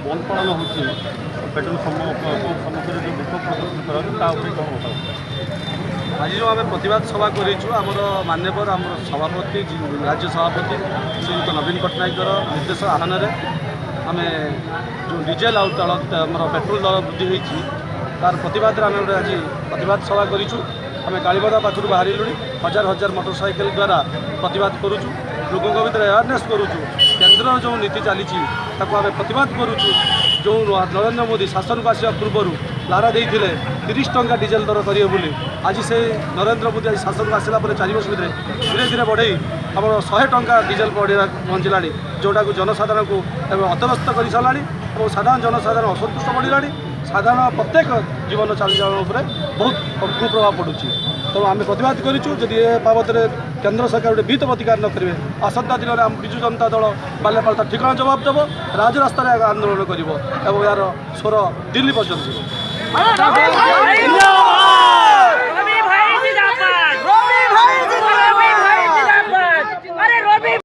बंद पालन होती पेट्रोल सम्मुखीन जो विक्षोभ प्रदर्शन करा आज जो आम प्रतिवाद सभा करमर मान्यवर आम सभापति राज्य सभापति श्रीयुक्त नवीन पट्टनायक निर्देश आह्वान आम जो डीजेल आमर पेट्रोल दर वृद्धि होती तार प्रतिवाद आम आज प्रतिवाद सभा करूँ आम कालीबदा पाखु बाहर हजार हजार मोटरसाइकेल द्वारा प्रतिवाद करुचु लोकों भीतर अवेयरनेस करुचु केन्द्र जो नीति चली आम प्रतिवाद करुचु जो नरेंद्र मोदी शासन को आसवा पूर्व लारा देते 30 टंका डीजेल दर करेंगे बोली आज से नरेंद्र मोदी आज शासन को आसला 4 वर्ष भितर धीरे धीरे बढ़े आम 100 टंका डीजेल बढ़ा पहुँचला जोटा को जनसाधारण को अतव्यस्त कर सारा और साधारण जनसाधारण असंतुष्ट बढ़ला साधारण प्रत्येक जीवन चलचलन बहुत कुप्रभाव पड़ुँ तेणु आम प्रतिवाद करूँ ए बाबद केन्द्र सरकार गोटे विहित प्रतिकार न करेंगे आसंता दिन में आम विजु जनता दल बाल्यापाल ठिकाना जवाब देव राजरास्तार आंदोलन कर यार स्वर दिल्ली पर्यटन।